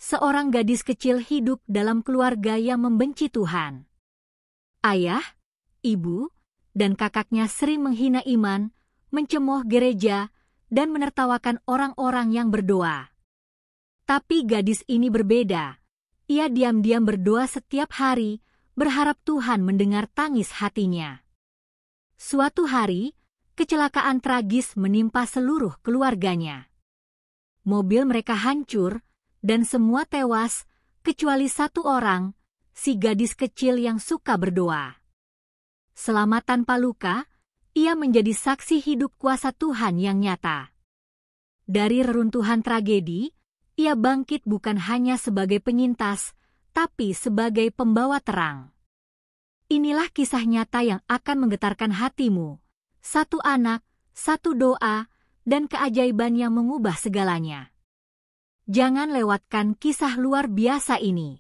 seorang gadis kecil hidup dalam keluarga yang membenci Tuhan. Ayah, ibu, dan kakaknya sering menghina iman, mencemooh gereja, dan menertawakan orang-orang yang berdoa. Tapi gadis ini berbeda. Ia diam-diam berdoa setiap hari, berharap Tuhan mendengar tangis hatinya. Suatu hari, kecelakaan tragis menimpa seluruh keluarganya. Mobil mereka hancur, dan semua tewas, kecuali satu orang, si gadis kecil yang suka berdoa. Selama tanpa luka, ia menjadi saksi hidup kuasa Tuhan yang nyata. Dari reruntuhan tragedi, ia bangkit bukan hanya sebagai penyintas, tapi sebagai pembawa terang. Inilah kisah nyata yang akan menggetarkan hatimu. Satu anak, satu doa, dan keajaiban yang mengubah segalanya. Jangan lewatkan kisah luar biasa ini.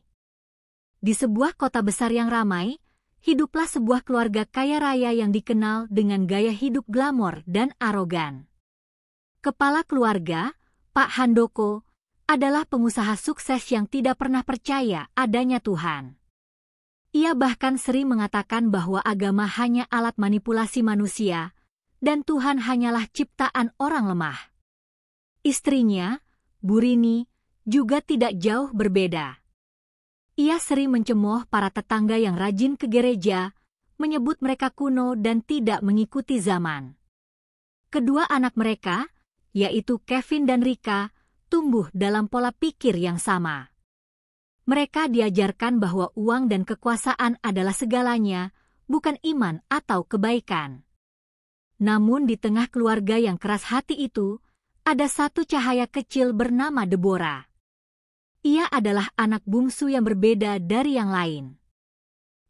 Di sebuah kota besar yang ramai, hiduplah sebuah keluarga kaya raya yang dikenal dengan gaya hidup glamor dan arogan. Kepala keluarga, Pak Handoko, adalah pengusaha sukses yang tidak pernah percaya adanya Tuhan. Ia bahkan sering mengatakan bahwa agama hanya alat manipulasi manusia, dan Tuhan hanyalah ciptaan orang lemah. Istrinya, Bu Rini, juga tidak jauh berbeda. Ia sering mencemooh para tetangga yang rajin ke gereja, menyebut mereka kuno dan tidak mengikuti zaman. Kedua anak mereka, yaitu Kevin dan Rika, tumbuh dalam pola pikir yang sama. Mereka diajarkan bahwa uang dan kekuasaan adalah segalanya, bukan iman atau kebaikan. Namun di tengah keluarga yang keras hati itu, ada satu cahaya kecil bernama Deborah. Ia adalah anak bungsu yang berbeda dari yang lain.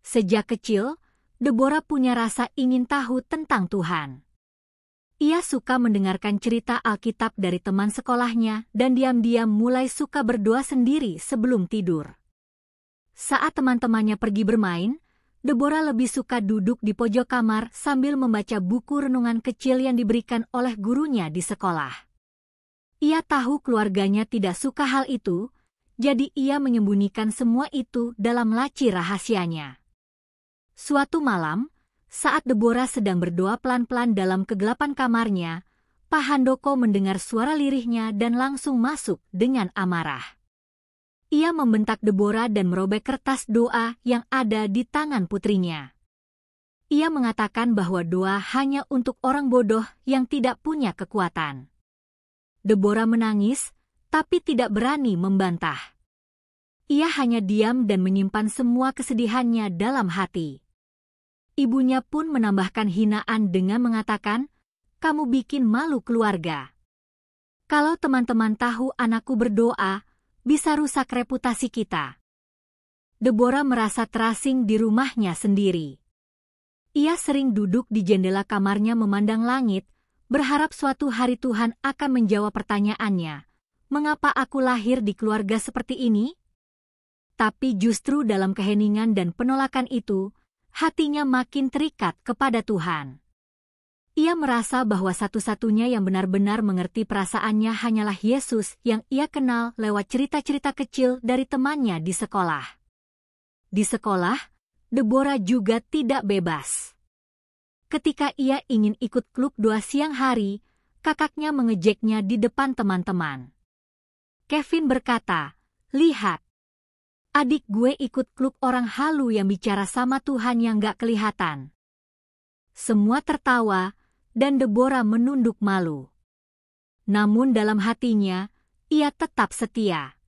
Sejak kecil, Deborah punya rasa ingin tahu tentang Tuhan. Ia suka mendengarkan cerita Alkitab dari teman sekolahnya dan diam-diam mulai suka berdoa sendiri sebelum tidur. Saat teman-temannya pergi bermain, Deborah lebih suka duduk di pojok kamar sambil membaca buku renungan kecil yang diberikan oleh gurunya di sekolah. Ia tahu keluarganya tidak suka hal itu, jadi ia menyembunyikan semua itu dalam laci rahasianya. Suatu malam, saat Deborah sedang berdoa pelan-pelan dalam kegelapan kamarnya, Pak Handoko mendengar suara lirihnya dan langsung masuk dengan amarah. Ia membentak Deborah dan merobek kertas doa yang ada di tangan putrinya. Ia mengatakan bahwa doa hanya untuk orang bodoh yang tidak punya kekuatan. Deborah menangis, tapi tidak berani membantah. Ia hanya diam dan menyimpan semua kesedihannya dalam hati. Ibunya pun menambahkan hinaan dengan mengatakan, "Kamu bikin malu keluarga. Kalau teman-teman tahu anakku berdoa, bisa rusak reputasi kita." Deborah merasa terasing di rumahnya sendiri. Ia sering duduk di jendela kamarnya memandang langit, berharap suatu hari Tuhan akan menjawab pertanyaannya, "Mengapa aku lahir di keluarga seperti ini?" Tapi justru dalam keheningan dan penolakan itu, hatinya makin terikat kepada Tuhan. Ia merasa bahwa satu-satunya yang benar-benar mengerti perasaannya hanyalah Yesus yang ia kenal lewat cerita-cerita kecil dari temannya di sekolah. Di sekolah, Deborah juga tidak bebas. Ketika ia ingin ikut klub doa siang hari, kakaknya mengejeknya di depan teman-teman. Kevin berkata, "Lihat, adik gue ikut klub orang halu yang bicara sama Tuhan yang gak kelihatan." Semua tertawa, dan Deborah menunduk malu. Namun dalam hatinya, ia tetap setia.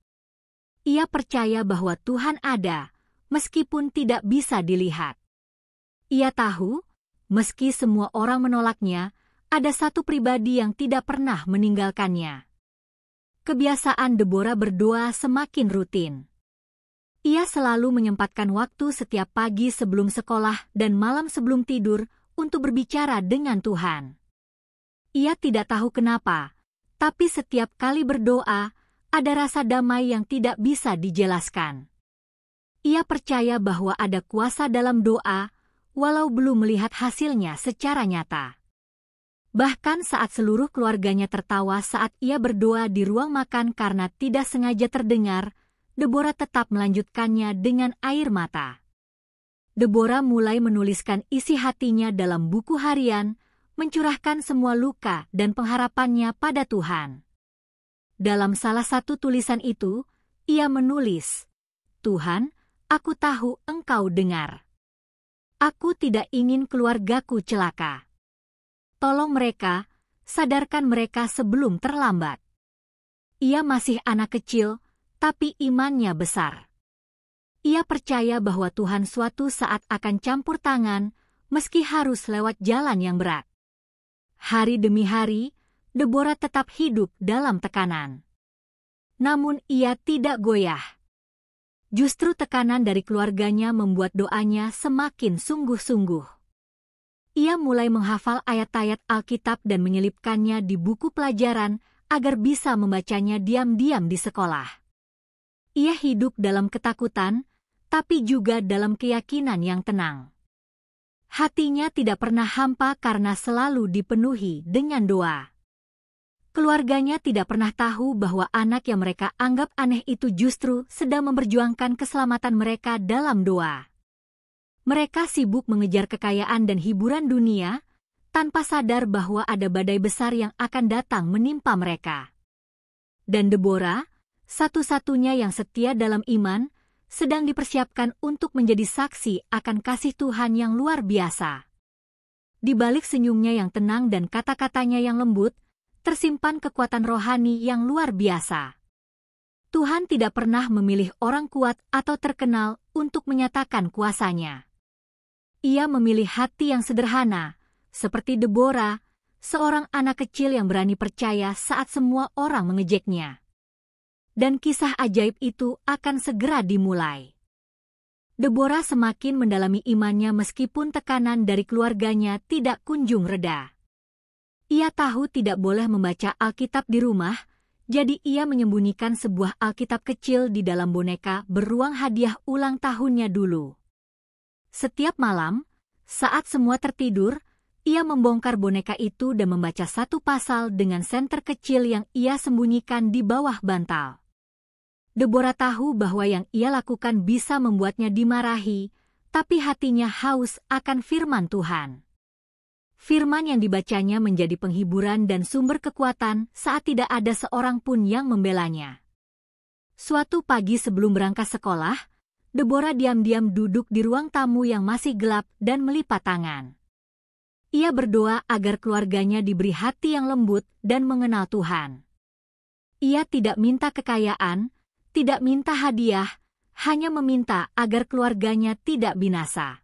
Ia percaya bahwa Tuhan ada, meskipun tidak bisa dilihat. Ia tahu, meski semua orang menolaknya, ada satu pribadi yang tidak pernah meninggalkannya. Kebiasaan Deborah berdoa semakin rutin. Ia selalu menyempatkan waktu setiap pagi sebelum sekolah dan malam sebelum tidur untuk berbicara dengan Tuhan. Ia tidak tahu kenapa, tapi setiap kali berdoa, ada rasa damai yang tidak bisa dijelaskan. Ia percaya bahwa ada kuasa dalam doa, walau belum melihat hasilnya secara nyata. Bahkan saat seluruh keluarganya tertawa saat ia berdoa di ruang makan karena tidak sengaja terdengar, Deborah tetap melanjutkannya dengan air mata. Deborah mulai menuliskan isi hatinya dalam buku harian, mencurahkan semua luka dan pengharapannya pada Tuhan. Dalam salah satu tulisan itu, ia menulis, "Tuhan, aku tahu Engkau dengar. Aku tidak ingin keluargaku celaka. Tolong mereka, sadarkan mereka sebelum terlambat. Ia masih anak kecil, tapi imannya besar. Ia percaya bahwa Tuhan suatu saat akan campur tangan, meski harus lewat jalan yang berat." Hari demi hari, Deborah tetap hidup dalam tekanan. Namun ia tidak goyah. Justru tekanan dari keluarganya membuat doanya semakin sungguh-sungguh. Ia mulai menghafal ayat-ayat Alkitab dan menyelipkannya di buku pelajaran agar bisa membacanya diam-diam di sekolah. Ia hidup dalam ketakutan, tapi juga dalam keyakinan yang tenang. Hatinya tidak pernah hampa karena selalu dipenuhi dengan doa. Keluarganya tidak pernah tahu bahwa anak yang mereka anggap aneh itu justru sedang memperjuangkan keselamatan mereka dalam doa. Mereka sibuk mengejar kekayaan dan hiburan dunia, tanpa sadar bahwa ada badai besar yang akan datang menimpa mereka. Dan Deborah, satu-satunya yang setia dalam iman, sedang dipersiapkan untuk menjadi saksi akan kasih Tuhan yang luar biasa. Di balik senyumnya yang tenang dan kata-katanya yang lembut, tersimpan kekuatan rohani yang luar biasa. Tuhan tidak pernah memilih orang kuat atau terkenal untuk menyatakan kuasanya. Ia memilih hati yang sederhana, seperti Deborah, seorang anak kecil yang berani percaya saat semua orang mengejeknya. Dan kisah ajaib itu akan segera dimulai. Deborah semakin mendalami imannya meskipun tekanan dari keluarganya tidak kunjung reda. Ia tahu tidak boleh membaca Alkitab di rumah, jadi ia menyembunyikan sebuah Alkitab kecil di dalam boneka beruang hadiah ulang tahunnya dulu. Setiap malam, saat semua tertidur, ia membongkar boneka itu dan membaca satu pasal dengan senter kecil yang ia sembunyikan di bawah bantal. Deborah tahu bahwa yang ia lakukan bisa membuatnya dimarahi, tapi hatinya haus akan firman Tuhan. Firman yang dibacanya menjadi penghiburan dan sumber kekuatan saat tidak ada seorang pun yang membelanya. Suatu pagi sebelum berangkat sekolah, Deborah diam-diam duduk di ruang tamu yang masih gelap dan melipat tangan. Ia berdoa agar keluarganya diberi hati yang lembut dan mengenal Tuhan. Ia tidak minta kekayaan, tidak minta hadiah, hanya meminta agar keluarganya tidak binasa.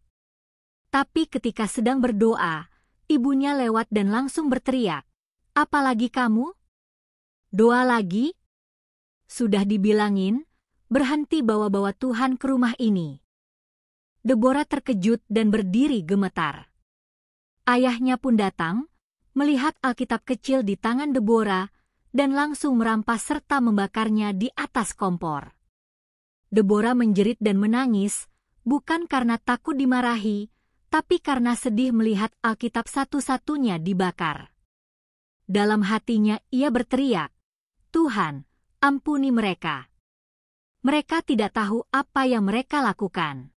Tapi ketika sedang berdoa, ibunya lewat dan langsung berteriak, "Apalagi kamu? Doa lagi? Sudah dibilangin, berhenti bawa-bawa Tuhan ke rumah ini." Deborah terkejut dan berdiri gemetar. Ayahnya pun datang, melihat Alkitab kecil di tangan Deborah, dan langsung merampas serta membakarnya di atas kompor. Deborah menjerit dan menangis, bukan karena takut dimarahi, tapi karena sedih melihat Alkitab satu-satunya dibakar. Dalam hatinya ia berteriak, "Tuhan, ampuni mereka. Mereka tidak tahu apa yang mereka lakukan."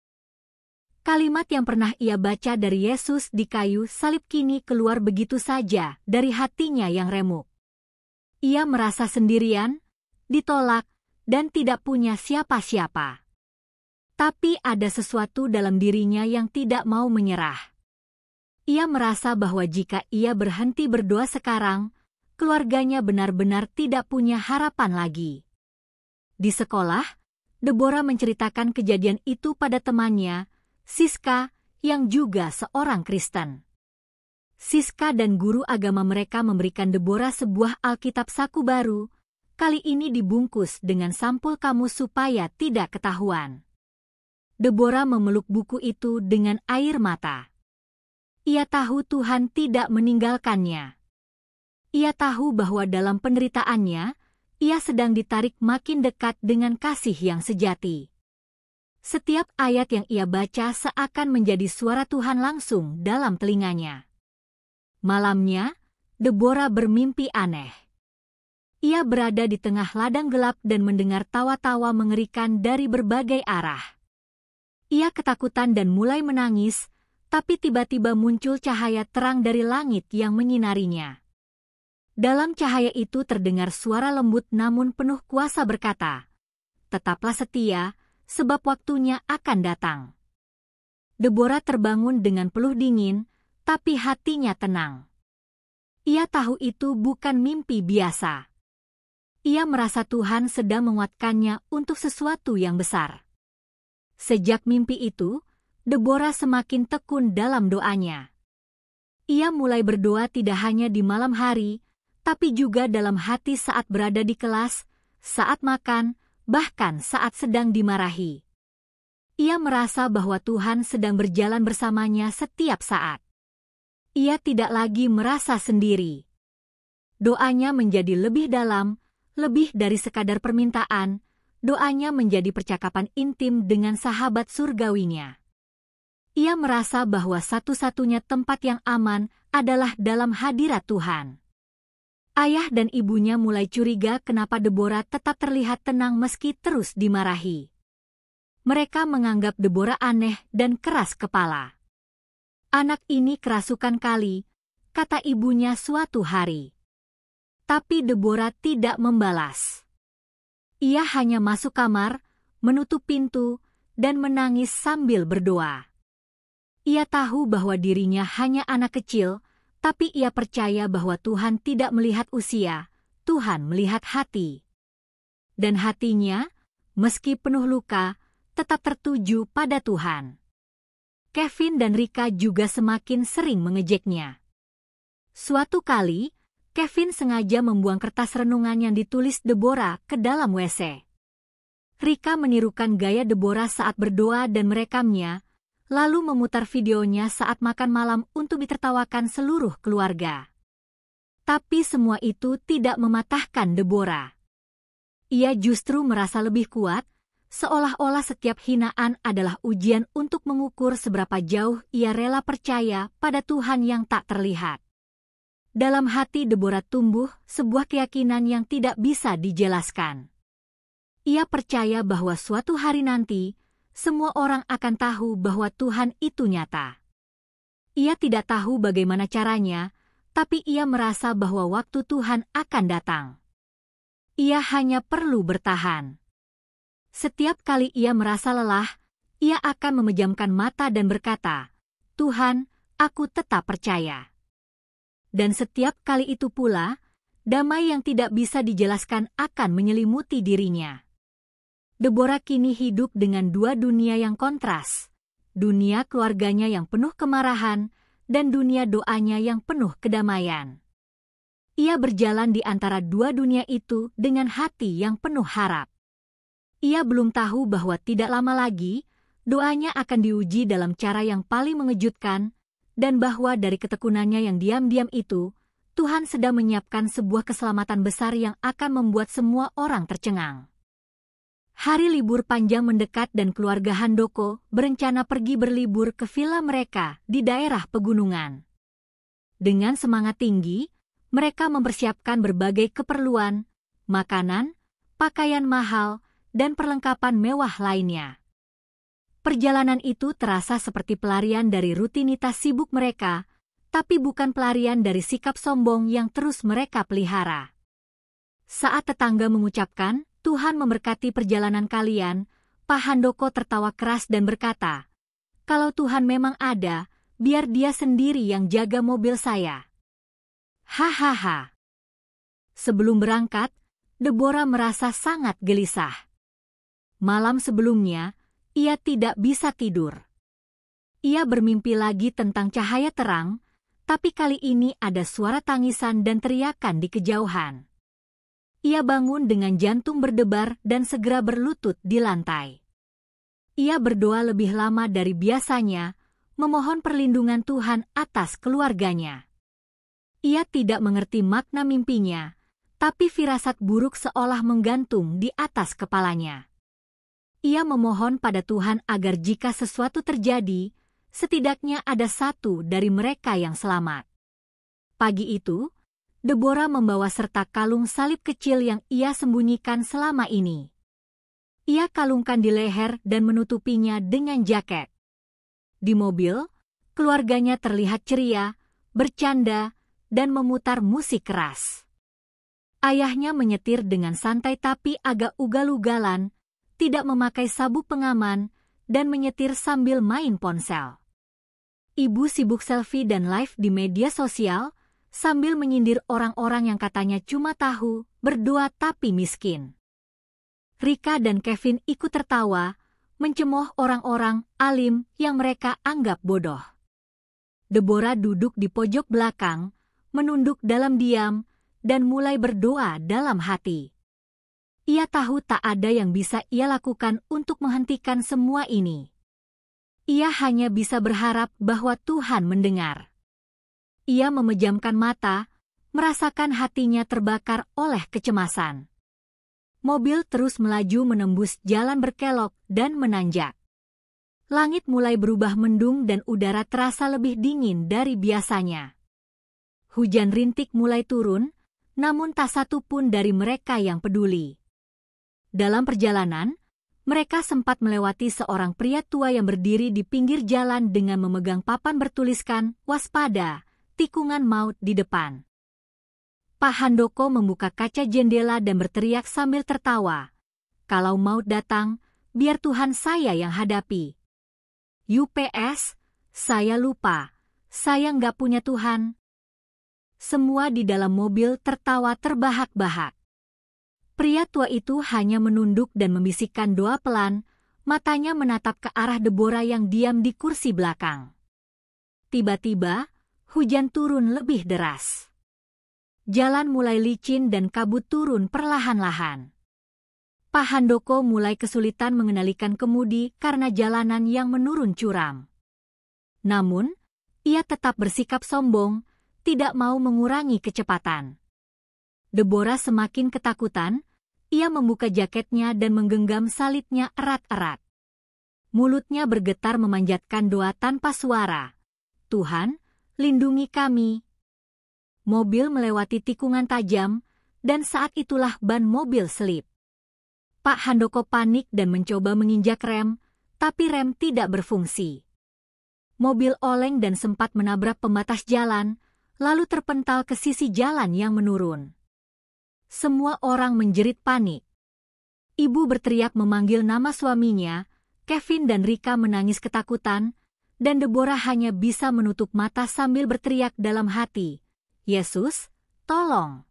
Kalimat yang pernah ia baca dari Yesus di kayu salib kini keluar begitu saja dari hatinya yang remuk. Ia merasa sendirian, ditolak, dan tidak punya siapa-siapa. Tapi ada sesuatu dalam dirinya yang tidak mau menyerah. Ia merasa bahwa jika ia berhenti berdoa sekarang, keluarganya benar-benar tidak punya harapan lagi. Di sekolah, Deborah menceritakan kejadian itu pada temannya, Siska, yang juga seorang Kristen. Siska dan guru agama mereka memberikan Deborah sebuah Alkitab saku baru, kali ini dibungkus dengan sampul kamus supaya tidak ketahuan. Deborah memeluk buku itu dengan air mata. Ia tahu Tuhan tidak meninggalkannya. Ia tahu bahwa dalam penderitaannya, ia sedang ditarik makin dekat dengan kasih yang sejati. Setiap ayat yang ia baca seakan menjadi suara Tuhan langsung dalam telinganya. Malamnya, Deborah bermimpi aneh. Ia berada di tengah ladang gelap dan mendengar tawa-tawa mengerikan dari berbagai arah. Ia ketakutan dan mulai menangis, tapi tiba-tiba muncul cahaya terang dari langit yang menyinarinya. Dalam cahaya itu terdengar suara lembut namun penuh kuasa berkata, "Tetaplah setia, sebab waktunya akan datang." Deborah terbangun dengan peluh dingin, tapi hatinya tenang. Ia tahu itu bukan mimpi biasa. Ia merasa Tuhan sedang menguatkannya untuk sesuatu yang besar. Sejak mimpi itu, Deborah semakin tekun dalam doanya. Ia mulai berdoa tidak hanya di malam hari, tapi juga dalam hati saat berada di kelas, saat makan, bahkan saat sedang dimarahi. Ia merasa bahwa Tuhan sedang berjalan bersamanya setiap saat. Ia tidak lagi merasa sendiri. Doanya menjadi lebih dalam, lebih dari sekadar permintaan. Doanya menjadi percakapan intim dengan sahabat surgawinya. Ia merasa bahwa satu-satunya tempat yang aman adalah dalam hadirat Tuhan. Ayah dan ibunya mulai curiga kenapa Deborah tetap terlihat tenang meski terus dimarahi. Mereka menganggap Deborah aneh dan keras kepala. "Anak ini kerasukan kali," kata ibunya suatu hari. Tapi Deborah tidak membalas. Ia hanya masuk kamar, menutup pintu, dan menangis sambil berdoa. Ia tahu bahwa dirinya hanya anak kecil, tapi ia percaya bahwa Tuhan tidak melihat usia, Tuhan melihat hati. Dan hatinya, meski penuh luka, tetap tertuju pada Tuhan. Kevin dan Rika juga semakin sering mengejeknya. Suatu kali, Kevin sengaja membuang kertas renungan yang ditulis Deborah ke dalam WC. Rika menirukan gaya Deborah saat berdoa dan merekamnya, lalu memutar videonya saat makan malam untuk ditertawakan seluruh keluarga. Tapi semua itu tidak mematahkan Deborah. Ia justru merasa lebih kuat, seolah-olah setiap hinaan adalah ujian untuk mengukur seberapa jauh ia rela percaya pada Tuhan yang tak terlihat. Dalam hati Deborah tumbuh sebuah keyakinan yang tidak bisa dijelaskan. Ia percaya bahwa suatu hari nanti, semua orang akan tahu bahwa Tuhan itu nyata. Ia tidak tahu bagaimana caranya, tapi ia merasa bahwa waktu Tuhan akan datang. Ia hanya perlu bertahan. Setiap kali ia merasa lelah, ia akan memejamkan mata dan berkata, "Tuhan, aku tetap percaya." Dan setiap kali itu pula, damai yang tidak bisa dijelaskan akan menyelimuti dirinya. Deborah kini hidup dengan dua dunia yang kontras. Dunia keluarganya yang penuh kemarahan, dan dunia doanya yang penuh kedamaian. Ia berjalan di antara dua dunia itu dengan hati yang penuh harap. Ia belum tahu bahwa tidak lama lagi, doanya akan diuji dalam cara yang paling mengejutkan, dan bahwa dari ketekunannya yang diam-diam itu, Tuhan sedang menyiapkan sebuah keselamatan besar yang akan membuat semua orang tercengang. Hari libur panjang mendekat dan keluarga Handoko berencana pergi berlibur ke villa mereka di daerah pegunungan. Dengan semangat tinggi, mereka mempersiapkan berbagai keperluan, makanan, pakaian mahal, dan perlengkapan mewah lainnya. Perjalanan itu terasa seperti pelarian dari rutinitas sibuk mereka, tapi bukan pelarian dari sikap sombong yang terus mereka pelihara. Saat tetangga mengucapkan, "Tuhan memberkati perjalanan kalian," Pak Handoko tertawa keras dan berkata, "Kalau Tuhan memang ada, biar Dia sendiri yang jaga mobil saya." Hahaha. Sebelum berangkat, Deborah merasa sangat gelisah. Malam sebelumnya, ia tidak bisa tidur. Ia bermimpi lagi tentang cahaya terang, tapi kali ini ada suara tangisan dan teriakan di kejauhan. Ia bangun dengan jantung berdebar dan segera berlutut di lantai. Ia berdoa lebih lama dari biasanya, memohon perlindungan Tuhan atas keluarganya. Ia tidak mengerti makna mimpinya, tapi firasat buruk seolah menggantung di atas kepalanya. Ia memohon pada Tuhan agar jika sesuatu terjadi, setidaknya ada satu dari mereka yang selamat. Pagi itu, Deborah membawa serta kalung salib kecil yang ia sembunyikan selama ini. Ia kalungkan di leher dan menutupinya dengan jaket. Di mobil, keluarganya terlihat ceria, bercanda, dan memutar musik keras. Ayahnya menyetir dengan santai tapi agak ugal-ugalan, tidak memakai sabuk pengaman, dan menyetir sambil main ponsel. Ibu sibuk selfie dan live di media sosial, sambil menyindir orang-orang yang katanya cuma tahu, berdoa tapi miskin. Rika dan Kevin ikut tertawa, mencemooh orang-orang alim yang mereka anggap bodoh. Deborah duduk di pojok belakang, menunduk dalam diam, dan mulai berdoa dalam hati. Ia tahu tak ada yang bisa ia lakukan untuk menghentikan semua ini. Ia hanya bisa berharap bahwa Tuhan mendengar. Ia memejamkan mata, merasakan hatinya terbakar oleh kecemasan. Mobil terus melaju menembus jalan berkelok dan menanjak. Langit mulai berubah mendung dan udara terasa lebih dingin dari biasanya. Hujan rintik mulai turun, namun tak satu pun dari mereka yang peduli. Dalam perjalanan, mereka sempat melewati seorang pria tua yang berdiri di pinggir jalan dengan memegang papan bertuliskan, "Waspada, tikungan maut di depan." Pak Handoko membuka kaca jendela dan berteriak sambil tertawa, "Kalau maut datang, biar Tuhan saya yang hadapi. UPS, saya lupa, saya nggak punya Tuhan." Semua di dalam mobil tertawa terbahak-bahak. Pria tua itu hanya menunduk dan membisikkan doa pelan, matanya menatap ke arah Deborah yang diam di kursi belakang. Tiba-tiba, hujan turun lebih deras. Jalan mulai licin dan kabut turun perlahan-lahan. Pak Handoko mulai kesulitan mengendalikan kemudi karena jalanan yang menurun curam. Namun, ia tetap bersikap sombong, tidak mau mengurangi kecepatan. Deborah semakin ketakutan, ia membuka jaketnya dan menggenggam salibnya erat-erat. Mulutnya bergetar memanjatkan doa tanpa suara. "Tuhan, lindungi kami." Mobil melewati tikungan tajam, dan saat itulah ban mobil selip. Pak Handoko panik dan mencoba menginjak rem, tapi rem tidak berfungsi. Mobil oleng dan sempat menabrak pembatas jalan, lalu terpental ke sisi jalan yang menurun. Semua orang menjerit panik. Ibu berteriak memanggil nama suaminya, Kevin dan Rika menangis ketakutan, dan Deborah hanya bisa menutup mata sambil berteriak dalam hati, "Yesus, tolong."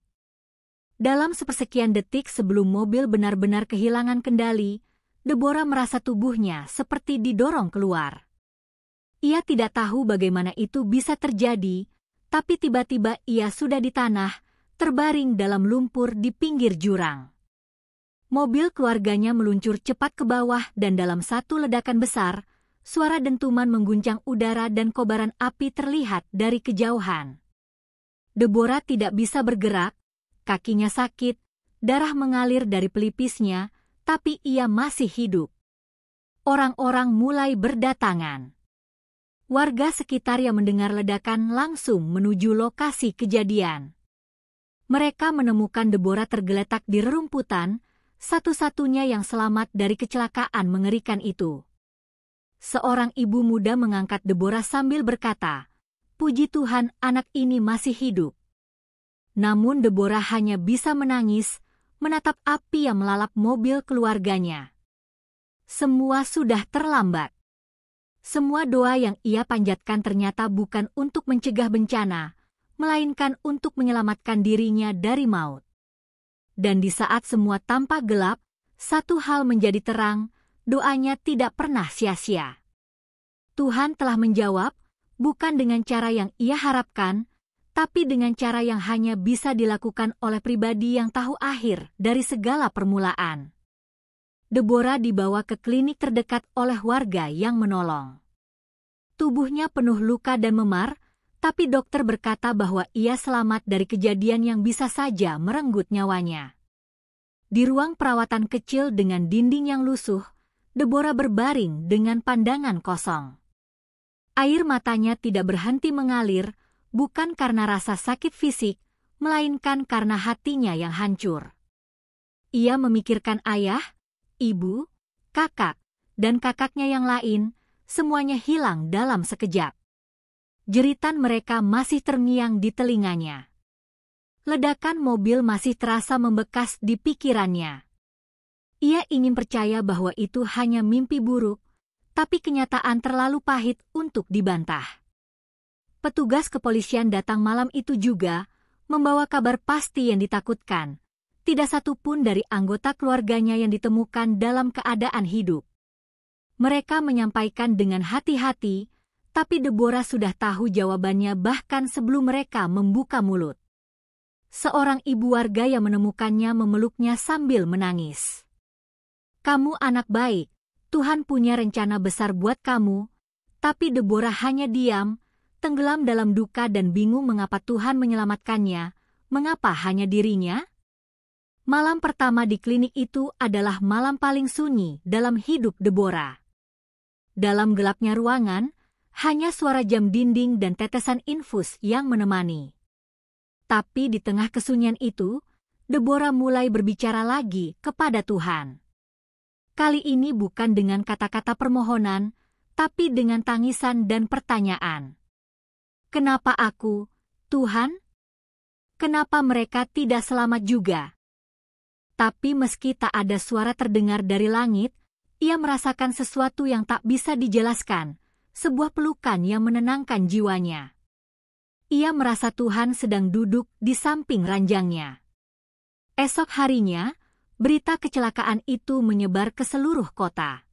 Dalam sepersekian detik sebelum mobil benar-benar kehilangan kendali, Deborah merasa tubuhnya seperti didorong keluar. Ia tidak tahu bagaimana itu bisa terjadi, tapi tiba-tiba ia sudah di tanah, terbaring dalam lumpur di pinggir jurang. Mobil keluarganya meluncur cepat ke bawah dan dalam satu ledakan besar, suara dentuman mengguncang udara dan kobaran api terlihat dari kejauhan. Deborah tidak bisa bergerak, kakinya sakit, darah mengalir dari pelipisnya, tapi ia masih hidup. Orang-orang mulai berdatangan. Warga sekitar yang mendengar ledakan langsung menuju lokasi kejadian. Mereka menemukan Deborah tergeletak di rerumputan, satu-satunya yang selamat dari kecelakaan mengerikan itu. Seorang ibu muda mengangkat Deborah sambil berkata, "Puji Tuhan, anak ini masih hidup." Namun Deborah hanya bisa menangis, menatap api yang melalap mobil keluarganya. Semua sudah terlambat. Semua doa yang ia panjatkan ternyata bukan untuk mencegah bencana, melainkan untuk menyelamatkan dirinya dari maut. Dan di saat semua tampak gelap, satu hal menjadi terang, doanya tidak pernah sia-sia. Tuhan telah menjawab, bukan dengan cara yang ia harapkan, tapi dengan cara yang hanya bisa dilakukan oleh pribadi yang tahu akhir dari segala permulaan. Deborah dibawa ke klinik terdekat oleh warga yang menolong. Tubuhnya penuh luka dan memar, tapi dokter berkata bahwa ia selamat dari kejadian yang bisa saja merenggut nyawanya. Di ruang perawatan kecil dengan dinding yang lusuh, Deborah berbaring dengan pandangan kosong. Air matanya tidak berhenti mengalir, bukan karena rasa sakit fisik, melainkan karena hatinya yang hancur. Ia memikirkan ayah, ibu, kakak, dan kakaknya yang lain, semuanya hilang dalam sekejap. Jeritan mereka masih terngiang di telinganya. Ledakan mobil masih terasa membekas di pikirannya. Ia ingin percaya bahwa itu hanya mimpi buruk, tapi kenyataan terlalu pahit untuk dibantah. Petugas kepolisian datang malam itu juga, membawa kabar pasti yang ditakutkan. Tidak satu pun dari anggota keluarganya yang ditemukan dalam keadaan hidup. Mereka menyampaikan dengan hati-hati, tapi Deborah sudah tahu jawabannya bahkan sebelum mereka membuka mulut. Seorang ibu warga yang menemukannya memeluknya sambil menangis. "Kamu anak baik, Tuhan punya rencana besar buat kamu." Tapi Deborah hanya diam, tenggelam dalam duka dan bingung mengapa Tuhan menyelamatkannya, mengapa hanya dirinya? Malam pertama di klinik itu adalah malam paling sunyi dalam hidup Deborah. Dalam gelapnya ruangan, hanya suara jam dinding dan tetesan infus yang menemani. Tapi di tengah kesunyian itu, Deborah mulai berbicara lagi kepada Tuhan. Kali ini bukan dengan kata-kata permohonan, tapi dengan tangisan dan pertanyaan. "Kenapa aku, Tuhan? Kenapa mereka tidak selamat juga?" Tapi meski tak ada suara terdengar dari langit, ia merasakan sesuatu yang tak bisa dijelaskan, sebuah pelukan yang menenangkan jiwanya. Ia merasa Tuhan sedang duduk di samping ranjangnya. Esok harinya, berita kecelakaan itu menyebar ke seluruh kota.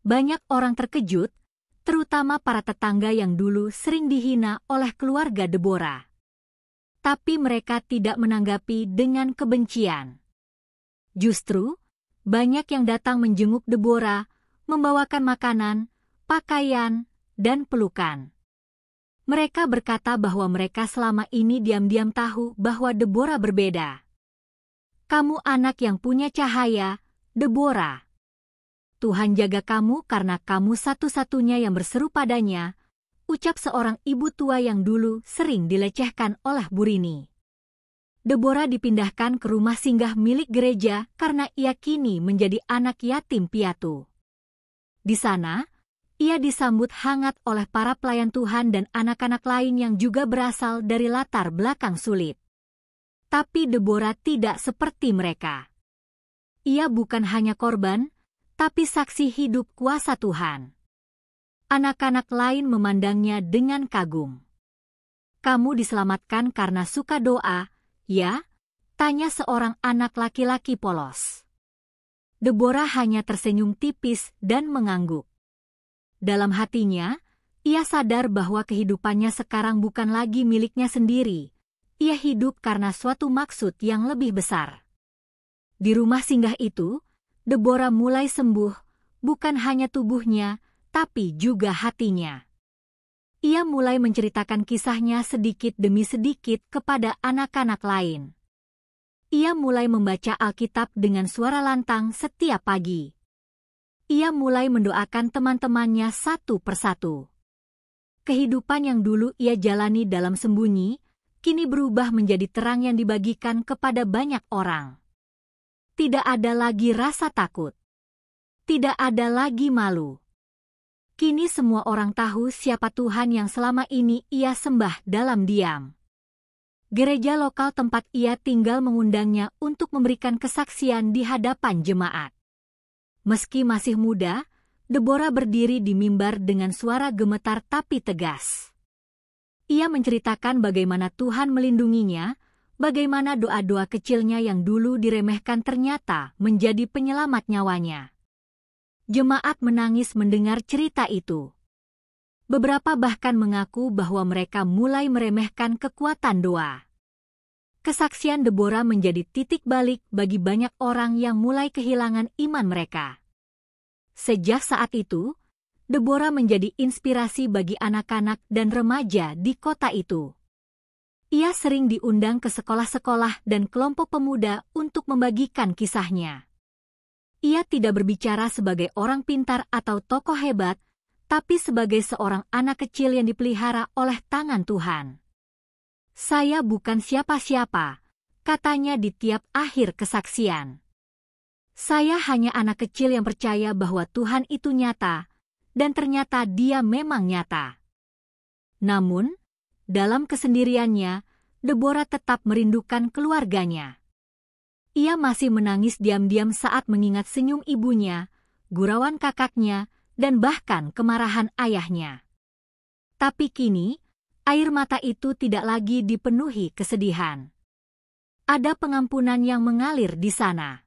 Banyak orang terkejut, terutama para tetangga yang dulu sering dihina oleh keluarga Deborah. Tapi mereka tidak menanggapi dengan kebencian. Justru, banyak yang datang menjenguk Deborah, membawakan makanan, pakaian, dan pelukan. Mereka berkata bahwa mereka selama ini diam-diam tahu bahwa Deborah berbeda. "Kamu anak yang punya cahaya, Deborah. Tuhan jaga kamu karena kamu satu-satunya yang berseru padanya," ucap seorang ibu tua yang dulu sering dilecehkan oleh Bu Rini. Deborah dipindahkan ke rumah singgah milik gereja karena ia kini menjadi anak yatim piatu. Di sana, ia disambut hangat oleh para pelayan Tuhan dan anak-anak lain yang juga berasal dari latar belakang sulit. Tapi Deborah tidak seperti mereka. Ia bukan hanya korban, tapi saksi hidup kuasa Tuhan. Anak-anak lain memandangnya dengan kagum. "Kamu diselamatkan karena suka doa, ya?" tanya seorang anak laki-laki polos. Deborah hanya tersenyum tipis dan mengangguk. Dalam hatinya, ia sadar bahwa kehidupannya sekarang bukan lagi miliknya sendiri. Ia hidup karena suatu maksud yang lebih besar. Di rumah singgah itu, Deborah mulai sembuh, bukan hanya tubuhnya, tapi juga hatinya. Ia mulai menceritakan kisahnya sedikit demi sedikit kepada anak-anak lain. Ia mulai membaca Alkitab dengan suara lantang setiap pagi. Ia mulai mendoakan teman-temannya satu persatu. Kehidupan yang dulu ia jalani dalam sembunyi, kini berubah menjadi terang yang dibagikan kepada banyak orang. Tidak ada lagi rasa takut. Tidak ada lagi malu. Kini semua orang tahu siapa Tuhan yang selama ini ia sembah dalam diam. Gereja lokal tempat ia tinggal mengundangnya untuk memberikan kesaksian di hadapan jemaat. Meski masih muda, Deborah berdiri di mimbar dengan suara gemetar tapi tegas. Ia menceritakan bagaimana Tuhan melindunginya, bagaimana doa-doa kecilnya yang dulu diremehkan ternyata menjadi penyelamat nyawanya. Jemaat menangis mendengar cerita itu. Beberapa bahkan mengaku bahwa mereka mulai meremehkan kekuatan doa. Kesaksian Deborah menjadi titik balik bagi banyak orang yang mulai kehilangan iman mereka. Sejak saat itu, Deborah menjadi inspirasi bagi anak-anak dan remaja di kota itu. Ia sering diundang ke sekolah-sekolah dan kelompok pemuda untuk membagikan kisahnya. Ia tidak berbicara sebagai orang pintar atau tokoh hebat, tapi sebagai seorang anak kecil yang dipelihara oleh tangan Tuhan. "Saya bukan siapa-siapa," katanya di tiap akhir kesaksian. "Saya hanya anak kecil yang percaya bahwa Tuhan itu nyata, dan ternyata Dia memang nyata." Namun, dalam kesendiriannya, Deborah tetap merindukan keluarganya. Ia masih menangis diam-diam saat mengingat senyum ibunya, gurauan kakaknya, dan bahkan kemarahan ayahnya. Tapi kini, air mata itu tidak lagi dipenuhi kesedihan. Ada pengampunan yang mengalir di sana.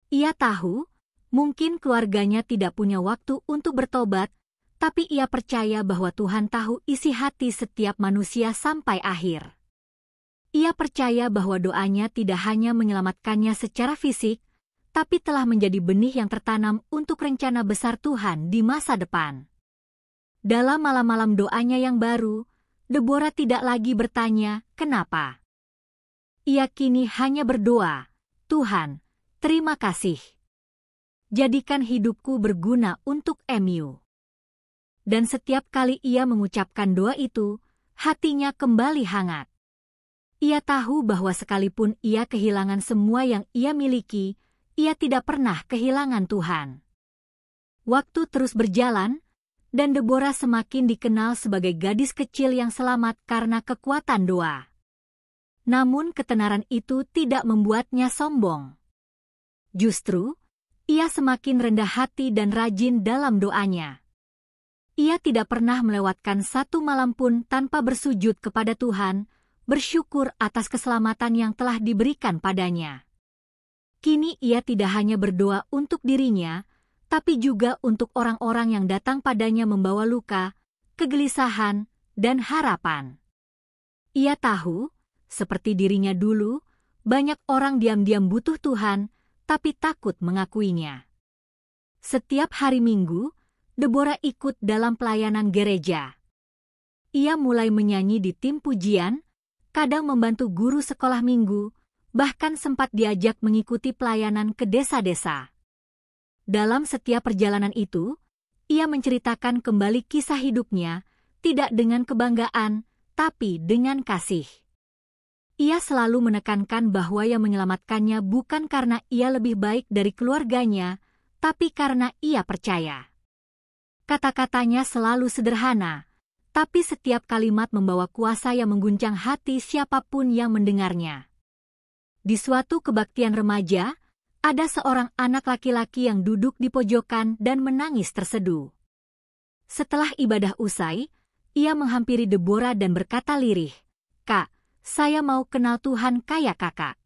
Ia tahu, mungkin keluarganya tidak punya waktu untuk bertobat, tapi ia percaya bahwa Tuhan tahu isi hati setiap manusia sampai akhir. Ia percaya bahwa doanya tidak hanya menyelamatkannya secara fisik, tapi telah menjadi benih yang tertanam untuk rencana besar Tuhan di masa depan. Dalam malam-malam doanya yang baru, Deborah tidak lagi bertanya, "Kenapa?" Ia kini hanya berdoa, "Tuhan, terima kasih. Jadikan hidupku berguna untuk MU." Dan setiap kali ia mengucapkan doa itu, hatinya kembali hangat. Ia tahu bahwa sekalipun ia kehilangan semua yang ia miliki, ia tidak pernah kehilangan Tuhan. Waktu terus berjalan, dan Deborah semakin dikenal sebagai gadis kecil yang selamat karena kekuatan doa. Namun ketenaran itu tidak membuatnya sombong. Justru, ia semakin rendah hati dan rajin dalam doanya. Ia tidak pernah melewatkan satu malam pun tanpa bersujud kepada Tuhan, bersyukur atas keselamatan yang telah diberikan padanya. Kini ia tidak hanya berdoa untuk dirinya, tapi juga untuk orang-orang yang datang padanya membawa luka, kegelisahan, dan harapan. Ia tahu, seperti dirinya dulu, banyak orang diam-diam butuh Tuhan, tapi takut mengakuinya. Setiap hari Minggu, Deborah ikut dalam pelayanan gereja. Ia mulai menyanyi di tim pujian, kadang membantu guru sekolah minggu, bahkan sempat diajak mengikuti pelayanan ke desa-desa. Dalam setiap perjalanan itu, ia menceritakan kembali kisah hidupnya, tidak dengan kebanggaan, tapi dengan kasih. Ia selalu menekankan bahwa yang menyelamatkannya bukan karena ia lebih baik dari keluarganya, tapi karena ia percaya. Kata-katanya selalu sederhana, tapi setiap kalimat membawa kuasa yang mengguncang hati siapapun yang mendengarnya. Di suatu kebaktian remaja, ada seorang anak laki-laki yang duduk di pojokan dan menangis terseduh. Setelah ibadah usai, ia menghampiri Deborah dan berkata lirih, "Kak, saya mau kenal Tuhan kayak kakak."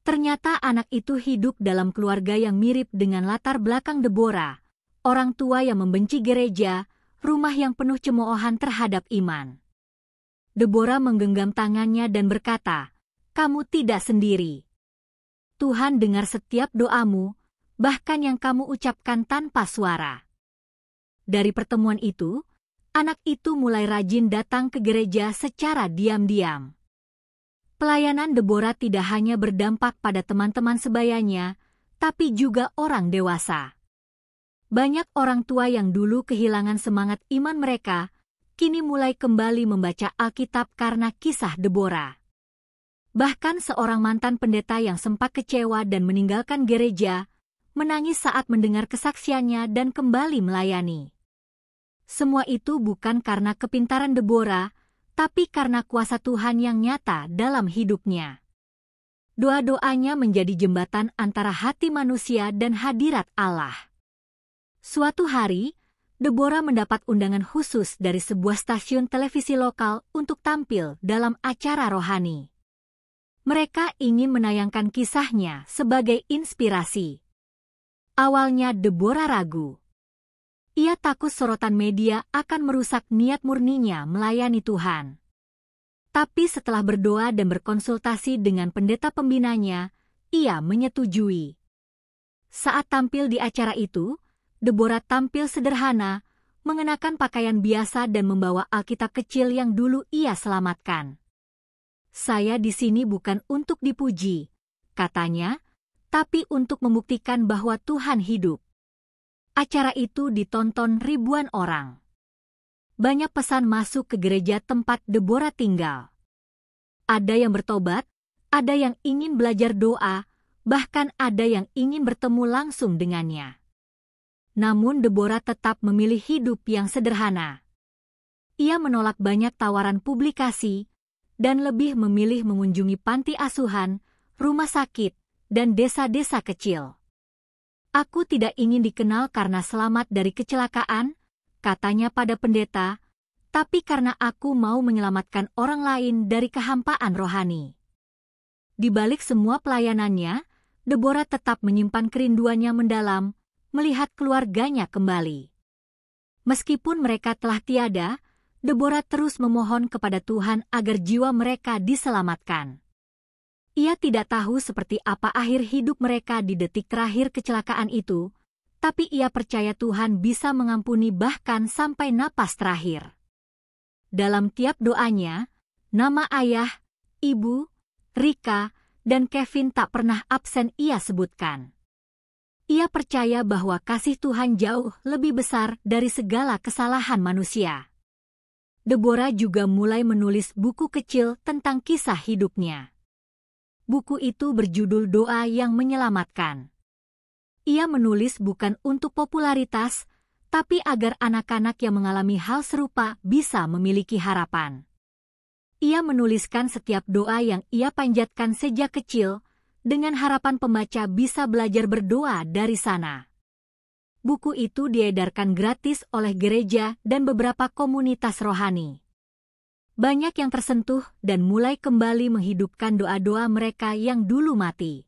Ternyata anak itu hidup dalam keluarga yang mirip dengan latar belakang Deborah, orang tua yang membenci gereja, rumah yang penuh cemoohan terhadap iman. Deborah menggenggam tangannya dan berkata, "Kamu tidak sendiri. Tuhan dengar setiap doamu, bahkan yang kamu ucapkan tanpa suara." Dari pertemuan itu, anak itu mulai rajin datang ke gereja secara diam-diam. Pelayanan Deborah tidak hanya berdampak pada teman-teman sebayanya, tapi juga orang dewasa. Banyak orang tua yang dulu kehilangan semangat iman mereka, kini mulai kembali membaca Alkitab karena kisah Deborah. Bahkan seorang mantan pendeta yang sempat kecewa dan meninggalkan gereja, menangis saat mendengar kesaksiannya dan kembali melayani. Semua itu bukan karena kepintaran Deborah, tapi karena kuasa Tuhan yang nyata dalam hidupnya. Doa-doanya menjadi jembatan antara hati manusia dan hadirat Allah. Suatu hari, Deborah mendapat undangan khusus dari sebuah stasiun televisi lokal untuk tampil dalam acara rohani. Mereka ingin menayangkan kisahnya sebagai inspirasi. Awalnya Deborah ragu. Ia takut sorotan media akan merusak niat murninya melayani Tuhan. Tapi setelah berdoa dan berkonsultasi dengan pendeta pembinanya, ia menyetujui. Saat tampil di acara itu, Deborah tampil sederhana, mengenakan pakaian biasa dan membawa Alkitab kecil yang dulu ia selamatkan. "Saya di sini bukan untuk dipuji," katanya, "tapi untuk membuktikan bahwa Tuhan hidup." Acara itu ditonton ribuan orang. Banyak pesan masuk ke gereja tempat Deborah tinggal. Ada yang bertobat, ada yang ingin belajar doa, bahkan ada yang ingin bertemu langsung dengannya. Namun Deborah tetap memilih hidup yang sederhana. Ia menolak banyak tawaran publikasi dan lebih memilih mengunjungi panti asuhan, rumah sakit, dan desa-desa kecil. Aku tidak ingin dikenal karena selamat dari kecelakaan, katanya pada pendeta, tapi karena aku mau menyelamatkan orang lain dari kehampaan rohani. Di balik semua pelayanannya, Deborah tetap menyimpan kerinduannya mendalam, melihat keluarganya kembali. Meskipun mereka telah tiada, Deborah terus memohon kepada Tuhan agar jiwa mereka diselamatkan. Ia tidak tahu seperti apa akhir hidup mereka di detik terakhir kecelakaan itu, tapi ia percaya Tuhan bisa mengampuni bahkan sampai napas terakhir. Dalam tiap doanya, nama ayah, ibu, Rika, dan Kevin tak pernah absen ia sebutkan. Ia percaya bahwa kasih Tuhan jauh lebih besar dari segala kesalahan manusia. Deborah juga mulai menulis buku kecil tentang kisah hidupnya. Buku itu berjudul Doa yang Menyelamatkan. Ia menulis bukan untuk popularitas, tapi agar anak-anak yang mengalami hal serupa bisa memiliki harapan. Ia menuliskan setiap doa yang ia panjatkan sejak kecil, dengan harapan pembaca bisa belajar berdoa dari sana. Buku itu diedarkan gratis oleh gereja dan beberapa komunitas rohani. Banyak yang tersentuh dan mulai kembali menghidupkan doa-doa mereka yang dulu mati.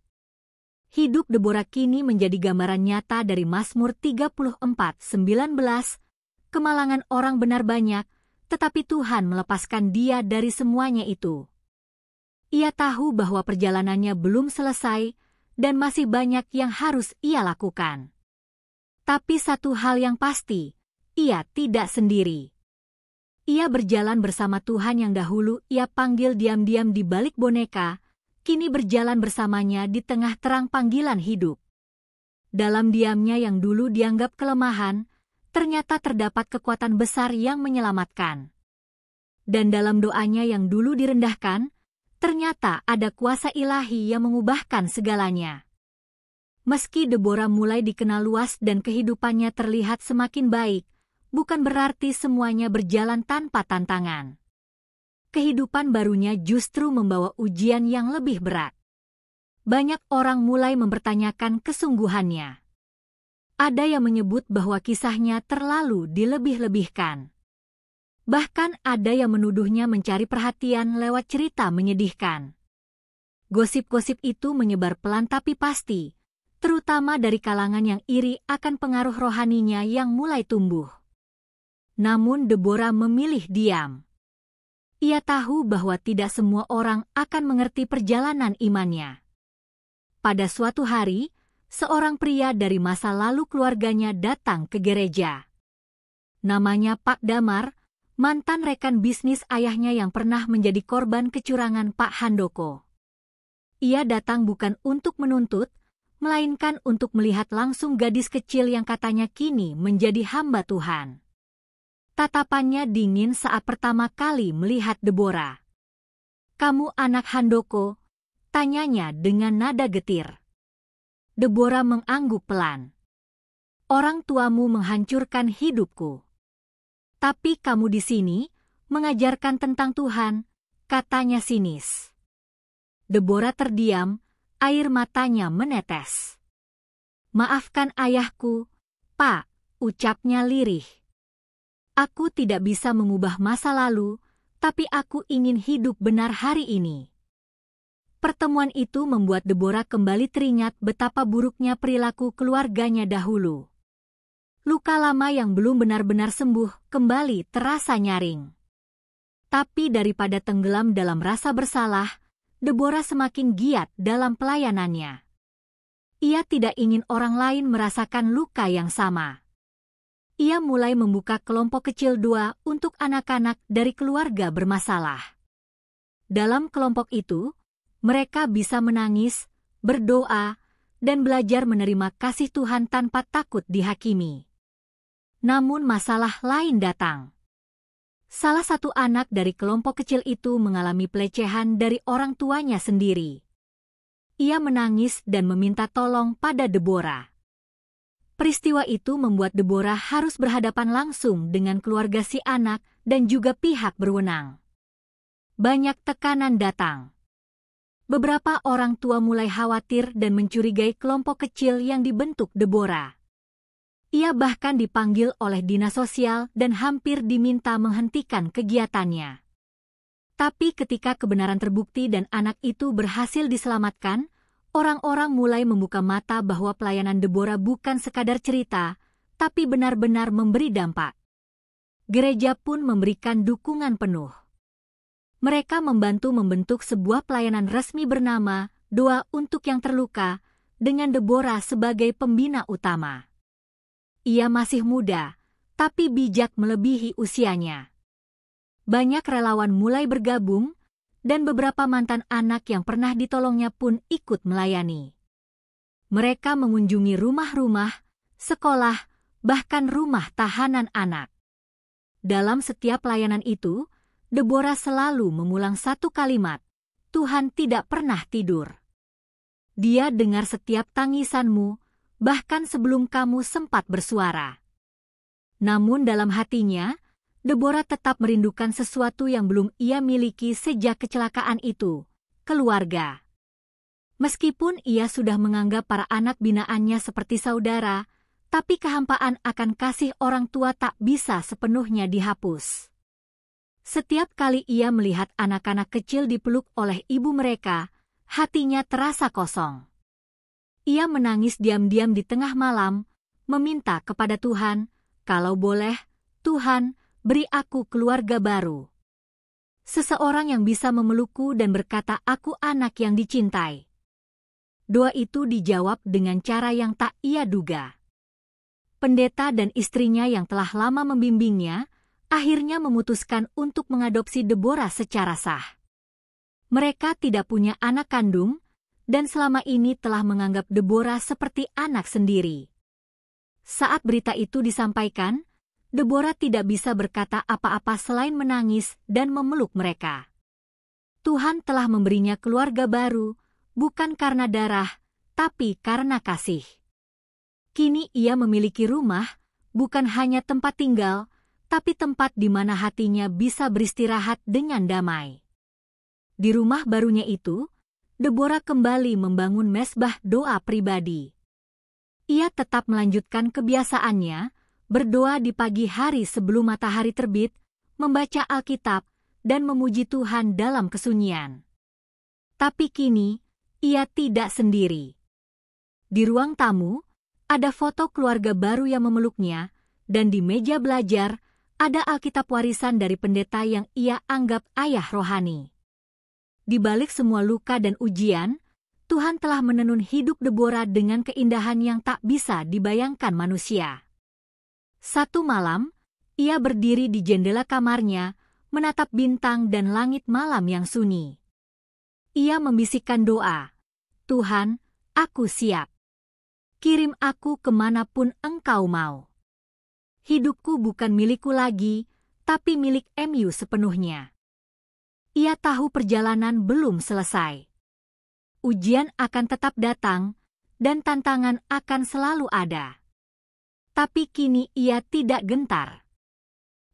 Hidup Deborah kini menjadi gambaran nyata dari Mazmur 34:19, kemalangan orang benar banyak, tetapi Tuhan melepaskan dia dari semuanya itu. Ia tahu bahwa perjalanannya belum selesai dan masih banyak yang harus ia lakukan. Tapi satu hal yang pasti, ia tidak sendiri. Ia berjalan bersama Tuhan yang dahulu ia panggil diam-diam di balik boneka, kini berjalan bersamanya di tengah terang panggilan hidup. Dalam diamnya yang dulu dianggap kelemahan, ternyata terdapat kekuatan besar yang menyelamatkan. Dan dalam doanya yang dulu direndahkan, ternyata ada kuasa ilahi yang mengubahkan segalanya. Meski Deborah mulai dikenal luas dan kehidupannya terlihat semakin baik, bukan berarti semuanya berjalan tanpa tantangan. Kehidupan barunya justru membawa ujian yang lebih berat. Banyak orang mulai mempertanyakan kesungguhannya. Ada yang menyebut bahwa kisahnya terlalu dilebih-lebihkan. Bahkan ada yang menuduhnya mencari perhatian lewat cerita menyedihkan. Gosip-gosip itu menyebar pelan tapi pasti, terutama dari kalangan yang iri akan pengaruh rohaninya yang mulai tumbuh. Namun Deborah memilih diam. Ia tahu bahwa tidak semua orang akan mengerti perjalanan imannya. Pada suatu hari, seorang pria dari masa lalu keluarganya datang ke gereja. Namanya Pak Damar, mantan rekan bisnis ayahnya yang pernah menjadi korban kecurangan Pak Handoko. Ia datang bukan untuk menuntut, melainkan untuk melihat langsung gadis kecil yang katanya kini menjadi hamba Tuhan. Tatapannya dingin saat pertama kali melihat Deborah. "Kamu anak Handoko?" tanyanya dengan nada getir. Deborah mengangguk pelan. "Orang tuamu menghancurkan hidupku. Tapi kamu di sini mengajarkan tentang Tuhan," katanya sinis. Deborah terdiam, air matanya menetes. "Maafkan ayahku, Pak," ucapnya lirih. "Aku tidak bisa mengubah masa lalu, tapi aku ingin hidup benar hari ini." Pertemuan itu membuat Deborah kembali teringat betapa buruknya perilaku keluarganya dahulu. Luka lama yang belum benar-benar sembuh kembali terasa nyaring. Tapi daripada tenggelam dalam rasa bersalah, Deborah semakin giat dalam pelayanannya. Ia tidak ingin orang lain merasakan luka yang sama. Ia mulai membuka kelompok kecil doa untuk anak-anak dari keluarga bermasalah. Dalam kelompok itu, mereka bisa menangis, berdoa, dan belajar menerima kasih Tuhan tanpa takut dihakimi. Namun masalah lain datang. Salah satu anak dari kelompok kecil itu mengalami pelecehan dari orang tuanya sendiri. Ia menangis dan meminta tolong pada Deborah. Peristiwa itu membuat Deborah harus berhadapan langsung dengan keluarga si anak dan juga pihak berwenang. Banyak tekanan datang. Beberapa orang tua mulai khawatir dan mencurigai kelompok kecil yang dibentuk Deborah. Ia bahkan dipanggil oleh dinas sosial dan hampir diminta menghentikan kegiatannya. Tapi ketika kebenaran terbukti dan anak itu berhasil diselamatkan, orang-orang mulai membuka mata bahwa pelayanan Deborah bukan sekadar cerita, tapi benar-benar memberi dampak. Gereja pun memberikan dukungan penuh. Mereka membantu membentuk sebuah pelayanan resmi bernama Doa untuk yang Terluka, dengan Deborah sebagai pembina utama. Ia masih muda, tapi bijak melebihi usianya. Banyak relawan mulai bergabung, dan beberapa mantan anak yang pernah ditolongnya pun ikut melayani. Mereka mengunjungi rumah-rumah, sekolah, bahkan rumah tahanan anak. Dalam setiap pelayanan itu, Deborah selalu mengulang satu kalimat, Tuhan tidak pernah tidur. Dia dengar setiap tangisanmu, bahkan sebelum kamu sempat bersuara. Namun dalam hatinya, Deborah tetap merindukan sesuatu yang belum ia miliki sejak kecelakaan itu, keluarga. Meskipun ia sudah menganggap para anak binaannya seperti saudara, tapi kehampaan akan kasih orang tua tak bisa sepenuhnya dihapus. Setiap kali ia melihat anak-anak kecil dipeluk oleh ibu mereka, hatinya terasa kosong. Ia menangis diam-diam di tengah malam, meminta kepada Tuhan, kalau boleh, Tuhan, beri aku keluarga baru. Seseorang yang bisa memelukku dan berkata aku anak yang dicintai. Doa itu dijawab dengan cara yang tak ia duga. Pendeta dan istrinya yang telah lama membimbingnya, akhirnya memutuskan untuk mengadopsi Deborah secara sah. Mereka tidak punya anak kandung, dan selama ini telah menganggap Deborah seperti anak sendiri. Saat berita itu disampaikan, Deborah tidak bisa berkata apa-apa selain menangis dan memeluk mereka. Tuhan telah memberinya keluarga baru, bukan karena darah, tapi karena kasih. Kini ia memiliki rumah, bukan hanya tempat tinggal, tapi tempat di mana hatinya bisa beristirahat dengan damai. Di rumah barunya itu, Deborah kembali membangun mezbah doa pribadi. Ia tetap melanjutkan kebiasaannya, berdoa di pagi hari sebelum matahari terbit, membaca Alkitab, dan memuji Tuhan dalam kesunyian. Tapi kini, ia tidak sendiri. Di ruang tamu, ada foto keluarga baru yang memeluknya, dan di meja belajar, ada Alkitab warisan dari pendeta yang ia anggap ayah rohani. Di balik semua luka dan ujian, Tuhan telah menenun hidup Deborah dengan keindahan yang tak bisa dibayangkan manusia. Satu malam, ia berdiri di jendela kamarnya, menatap bintang dan langit malam yang sunyi. Ia membisikkan doa, Tuhan, aku siap. Kirim aku kemanapun Engkau mau. Hidupku bukan milikku lagi, tapi milik MU sepenuhnya. Ia tahu perjalanan belum selesai. Ujian akan tetap datang, dan tantangan akan selalu ada. Tapi kini ia tidak gentar.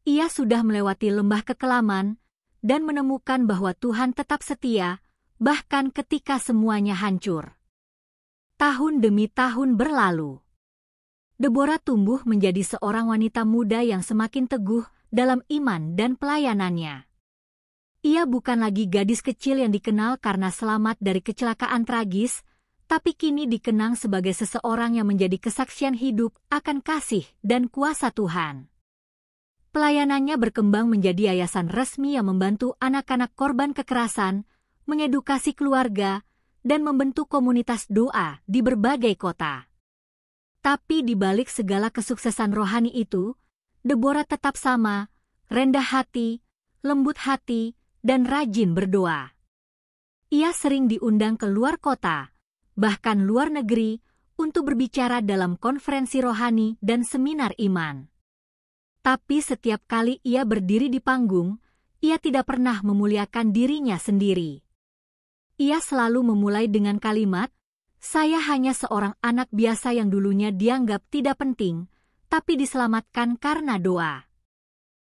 Ia sudah melewati lembah kekelaman dan menemukan bahwa Tuhan tetap setia, bahkan ketika semuanya hancur. Tahun demi tahun berlalu. Deborah tumbuh menjadi seorang wanita muda yang semakin teguh dalam iman dan pelayanannya. Ia bukan lagi gadis kecil yang dikenal karena selamat dari kecelakaan tragis, tapi kini dikenang sebagai seseorang yang menjadi kesaksian hidup akan kasih dan kuasa Tuhan. Pelayanannya berkembang menjadi yayasan resmi yang membantu anak-anak korban kekerasan, mengedukasi keluarga, dan membentuk komunitas doa di berbagai kota. Tapi di balik segala kesuksesan rohani itu, Deborah tetap sama, rendah hati, lembut hati, dan rajin berdoa. Ia sering diundang ke luar kota, bahkan luar negeri, untuk berbicara dalam konferensi rohani dan seminar iman. Tapi setiap kali ia berdiri di panggung, ia tidak pernah memuliakan dirinya sendiri. Ia selalu memulai dengan kalimat, "Saya hanya seorang anak biasa yang dulunya dianggap tidak penting, tapi diselamatkan karena doa."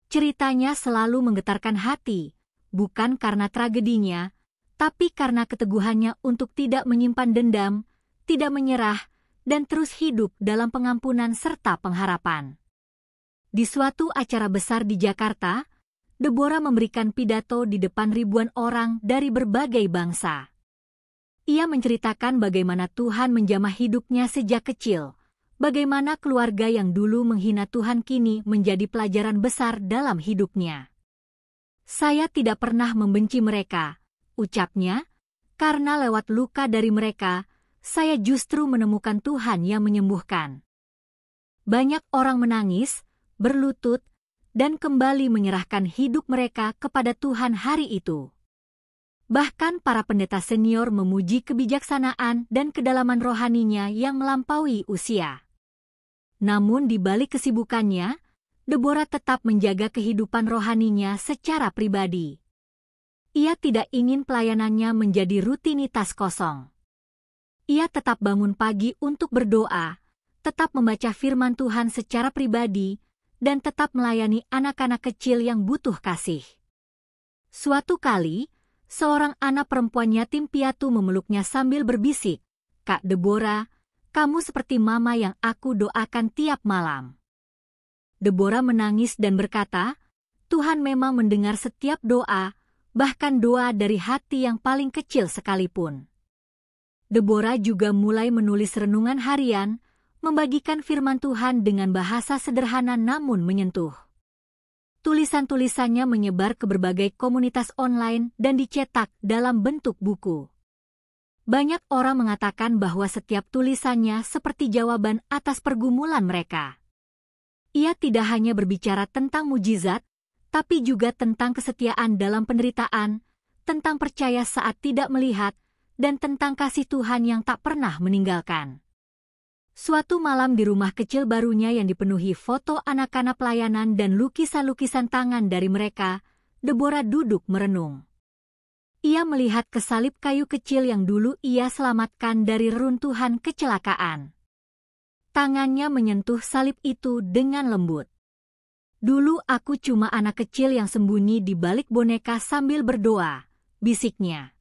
Ceritanya selalu menggetarkan hati, bukan karena tragedinya, tapi karena keteguhannya untuk tidak menyimpan dendam, tidak menyerah, dan terus hidup dalam pengampunan serta pengharapan. Di suatu acara besar di Jakarta, Deborah memberikan pidato di depan ribuan orang dari berbagai bangsa. Ia menceritakan bagaimana Tuhan menjamah hidupnya sejak kecil, bagaimana keluarga yang dulu menghina Tuhan kini menjadi pelajaran besar dalam hidupnya. "Saya tidak pernah membenci mereka," ucapnya, "karena lewat luka dari mereka, saya justru menemukan Tuhan yang menyembuhkan." Banyak orang menangis, berlutut, dan kembali menyerahkan hidup mereka kepada Tuhan hari itu. Bahkan para pendeta senior memuji kebijaksanaan dan kedalaman rohaninya yang melampaui usia. Namun di balik kesibukannya, Deborah tetap menjaga kehidupan rohaninya secara pribadi. Ia tidak ingin pelayanannya menjadi rutinitas kosong. Ia tetap bangun pagi untuk berdoa, tetap membaca firman Tuhan secara pribadi, dan tetap melayani anak-anak kecil yang butuh kasih. Suatu kali, seorang anak perempuan yatim piatu memeluknya sambil berbisik, "Kak Deborah, kamu seperti mama yang aku doakan tiap malam." Deborah menangis dan berkata, "Tuhan memang mendengar setiap doa, bahkan doa dari hati yang paling kecil sekalipun." Deborah juga mulai menulis renungan harian, membagikan firman Tuhan dengan bahasa sederhana namun menyentuh. Tulisan-tulisannya menyebar ke berbagai komunitas online dan dicetak dalam bentuk buku. Banyak orang mengatakan bahwa setiap tulisannya seperti jawaban atas pergumulan mereka. Ia tidak hanya berbicara tentang mujizat, tapi juga tentang kesetiaan dalam penderitaan, tentang percaya saat tidak melihat, dan tentang kasih Tuhan yang tak pernah meninggalkan. Suatu malam di rumah kecil barunya yang dipenuhi foto anak-anak pelayanan dan lukisan-lukisan tangan dari mereka, Deborah duduk merenung. Ia melihat ke salib kayu kecil yang dulu ia selamatkan dari reruntuhan kecelakaan. Tangannya menyentuh salib itu dengan lembut. "Dulu aku cuma anak kecil yang sembunyi di balik boneka sambil berdoa," bisiknya.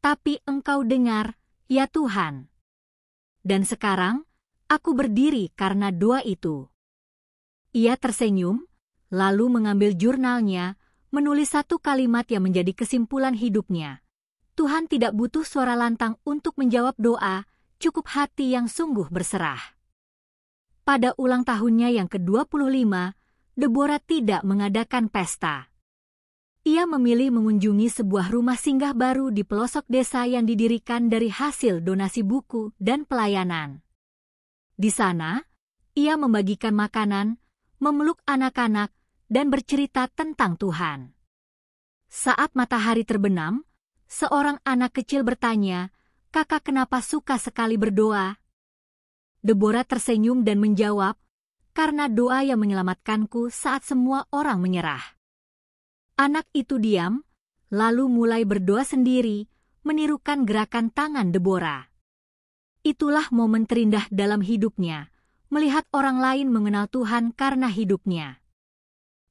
"Tapi Engkau dengar, ya Tuhan. Dan sekarang, aku berdiri karena doa itu." Ia tersenyum, lalu mengambil jurnalnya, menulis satu kalimat yang menjadi kesimpulan hidupnya. Tuhan tidak butuh suara lantang untuk menjawab doa, cukup hati yang sungguh berserah. Pada ulang tahunnya yang ke-25, Deborah tidak mengadakan pesta. Ia memilih mengunjungi sebuah rumah singgah baru di pelosok desa yang didirikan dari hasil donasi buku dan pelayanan. Di sana, ia membagikan makanan, memeluk anak-anak, dan bercerita tentang Tuhan. Saat matahari terbenam, seorang anak kecil bertanya, "Kakak kenapa suka sekali berdoa?" Deborah tersenyum dan menjawab, "Karena doa yang menyelamatkanku saat semua orang menyerah." Anak itu diam, lalu mulai berdoa sendiri, menirukan gerakan tangan Deborah. Itulah momen terindah dalam hidupnya, melihat orang lain mengenal Tuhan karena hidupnya.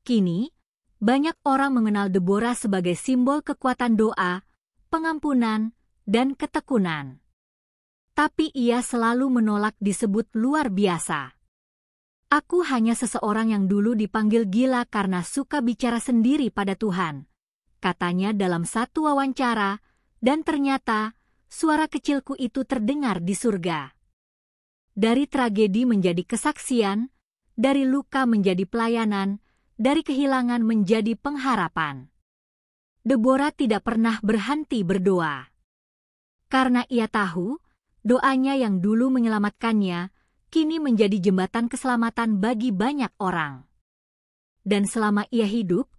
Kini, banyak orang mengenal Deborah sebagai simbol kekuatan doa, pengampunan, dan ketekunan. Tapi ia selalu menolak disebut luar biasa. "Aku hanya seseorang yang dulu dipanggil gila karena suka bicara sendiri pada Tuhan," katanya dalam satu wawancara, dan ternyata suara kecilku itu terdengar di surga. Dari tragedi menjadi kesaksian, dari luka menjadi pelayanan, dari kehilangan menjadi pengharapan. Deborah tidak pernah berhenti berdoa. Karena ia tahu, doanya yang dulu menyelamatkannya, kini menjadi jembatan keselamatan bagi banyak orang. Dan selama ia hidup,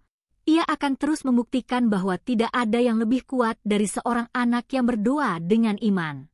ia akan terus membuktikan bahwa tidak ada yang lebih kuat dari seorang anak yang berdoa dengan iman.